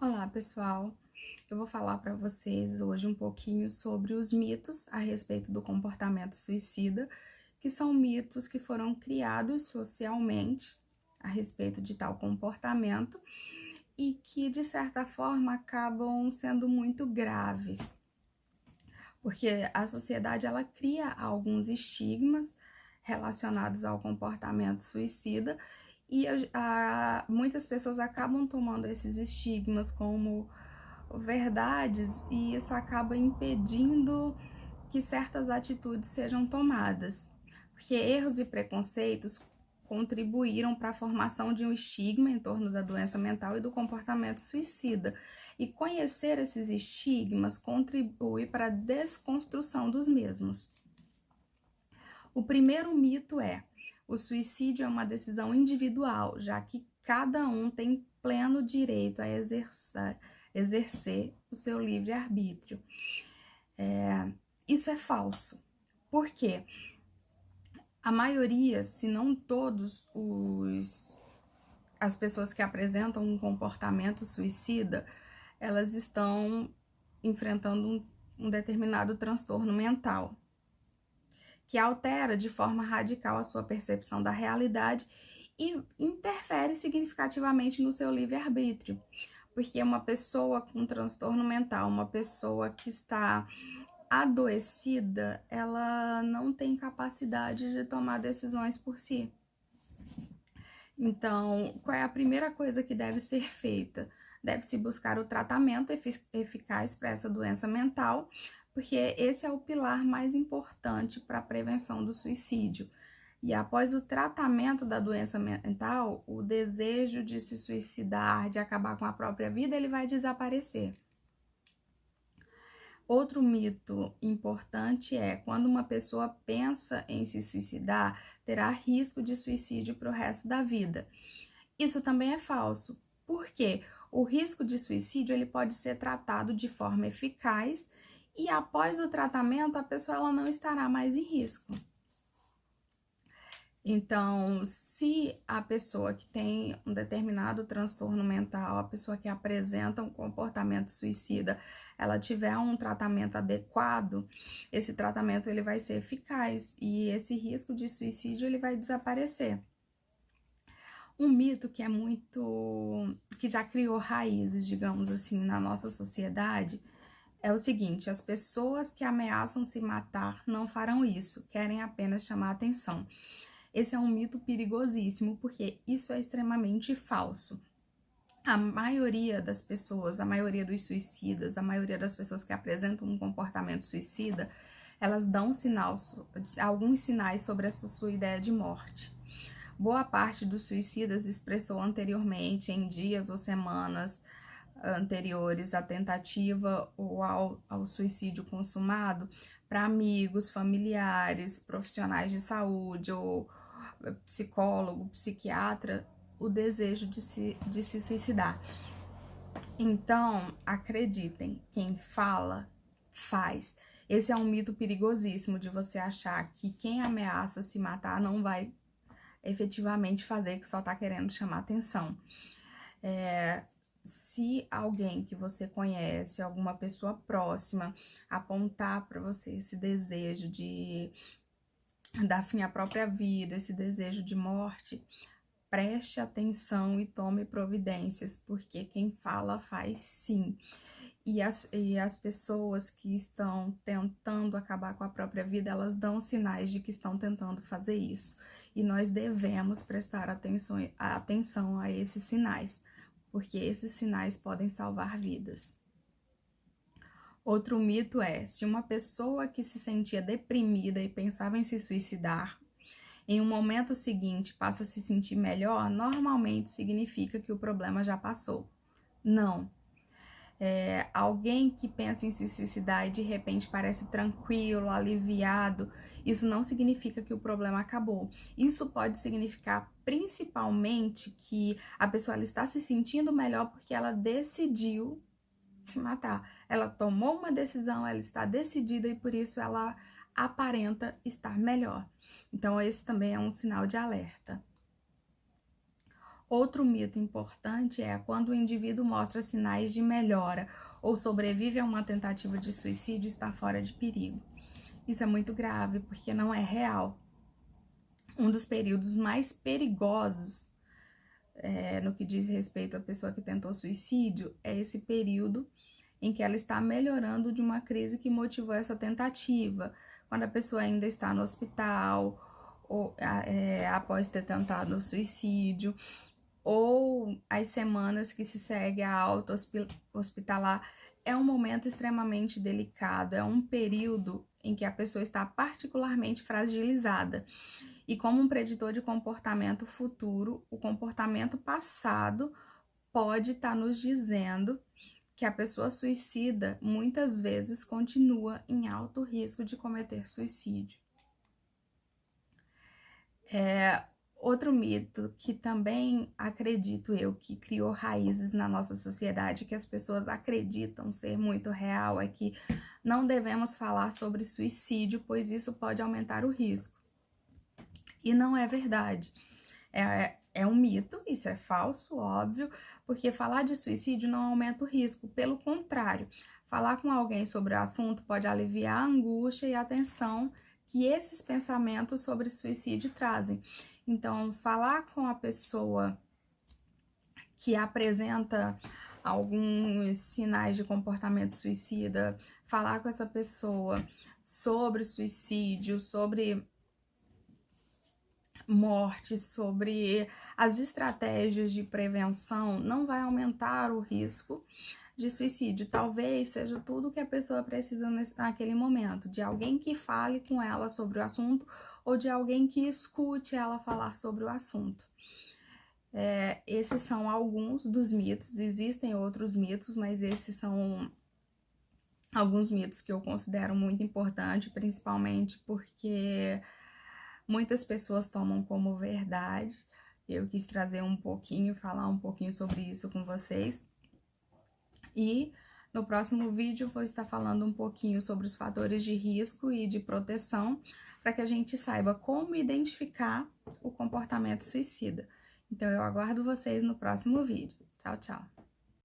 Olá, pessoal. Eu vou falar para vocês hoje um pouquinho sobre os mitos a respeito do comportamento suicida, que são mitos que foram criados socialmente a respeito de tal comportamento e que, de certa forma, acabam sendo muito graves, porque a sociedade ela cria alguns estigmas relacionados ao comportamento suicida e muitas pessoas acabam tomando esses estigmas como verdades e isso acaba impedindo que certas atitudes sejam tomadas, porque erros e preconceitos contribuíram para a formação de um estigma em torno da doença mental e do comportamento suicida. E conhecer esses estigmas contribui para a desconstrução dos mesmos. O primeiro mito é: o suicídio é uma decisão individual, já que cada um tem pleno direito a exercer o seu livre-arbítrio. Isso é falso. Por quê? A maioria, se não todos as pessoas que apresentam um comportamento suicida, elas estão enfrentando um determinado transtorno mental, que altera de forma radical a sua percepção da realidade e interfere significativamente no seu livre-arbítrio. Porque uma pessoa com transtorno mental, uma pessoa que está adoecida, ela não tem capacidade de tomar decisões por si. Então, qual é a primeira coisa que deve ser feita? Deve-se buscar o tratamento eficaz para essa doença mental, porque esse é o pilar mais importante para a prevenção do suicídio. E após o tratamento da doença mental, o desejo de se suicidar, de acabar com a própria vida, ele vai desaparecer. Outro mito importante é: quando uma pessoa pensa em se suicidar, terá risco de suicídio para o resto da vida. Isso também é falso. Por quê? O risco de suicídio ele pode ser tratado de forma eficaz e após o tratamento a pessoa ela não estará mais em risco. Então, se a pessoa que tem um determinado transtorno mental, a pessoa que apresenta um comportamento suicida, ela tiver um tratamento adequado, esse tratamento ele vai ser eficaz e esse risco de suicídio ele vai desaparecer. Um mito que é que já criou raízes, digamos assim, na nossa sociedade, é o seguinte: as pessoas que ameaçam se matar não farão isso, querem apenas chamar atenção. Esse é um mito perigosíssimo, porque isso é extremamente falso. A maioria das pessoas, a maioria dos suicidas, a maioria das pessoas que apresentam um comportamento suicida, elas dão alguns sinais sobre essa sua ideia de morte. Boa parte dos suicidas expressou anteriormente, em dias ou semanas anteriores à tentativa ou ao suicídio consumado, para amigos, familiares, profissionais de saúde ou psicólogo, psiquiatra, o desejo de se suicidar. Então, acreditem, quem fala, faz. Esse é um mito perigosíssimo de você achar que quem ameaça se matar não vai efetivamente fazer, que só tá querendo chamar atenção. Se alguém que você conhece, alguma pessoa próxima, apontar para você esse desejo de dar fim à própria vida, esse desejo de morte, preste atenção e tome providências, porque quem fala faz sim. E as pessoas que estão tentando acabar com a própria vida, elas dão sinais de que estão tentando fazer isso. E nós devemos prestar atenção a esses sinais, porque esses sinais podem salvar vidas. Outro mito é: se uma pessoa que se sentia deprimida e pensava em se suicidar, em um momento seguinte passa a se sentir melhor, normalmente significa que o problema já passou. Não. Alguém que pensa em se suicidar e de repente parece tranquilo, aliviado, isso não significa que o problema acabou. Isso pode significar principalmente que a pessoa ela está se sentindo melhor porque ela decidiu se matar. Ela tomou uma decisão, ela está decidida e por isso ela aparenta estar melhor. Então, esse também é um sinal de alerta. Outro mito importante é quando o indivíduo mostra sinais de melhora ou sobrevive a uma tentativa de suicídio, está fora de perigo. Isso é muito grave, porque não é real. Um dos períodos mais perigosos no que diz respeito à pessoa que tentou suicídio é esse período em que ela está melhorando de uma crise que motivou essa tentativa, quando a pessoa ainda está no hospital, ou após ter tentado o suicídio, ou as semanas que se segue a alta hospitalar. É um momento extremamente delicado, é um período em que a pessoa está particularmente fragilizada. E como um preditor de comportamento futuro, o comportamento passado pode estar nos dizendo que a pessoa suicida muitas vezes continua em alto risco de cometer suicídio. Outro mito que também acredito eu que criou raízes na nossa sociedade, que as pessoas acreditam ser muito real, é que não devemos falar sobre suicídio, pois isso pode aumentar o risco. E não é verdade. É um mito, isso é falso, óbvio, porque falar de suicídio não aumenta o risco, pelo contrário, falar com alguém sobre o assunto pode aliviar a angústia e a tensão que esses pensamentos sobre suicídio trazem. Então, falar com a pessoa que apresenta alguns sinais de comportamento suicida, falar com essa pessoa sobre suicídio, sobre morte, sobre as estratégias de prevenção, não vai aumentar o risco de suicídio. Talvez seja tudo que a pessoa precisa naquele momento, de alguém que fale com ela sobre o assunto ou de alguém que escute ela falar sobre o assunto. Esses são alguns dos mitos, existem outros mitos, mas esses são alguns mitos que eu considero muito importantes, principalmente porque muitas pessoas tomam como verdade. Eu quis trazer um pouquinho, falar um pouquinho sobre isso com vocês. E no próximo vídeo eu vou estar falando um pouquinho sobre os fatores de risco e de proteção, para que a gente saiba como identificar o comportamento suicida. Então eu aguardo vocês no próximo vídeo. Tchau, tchau!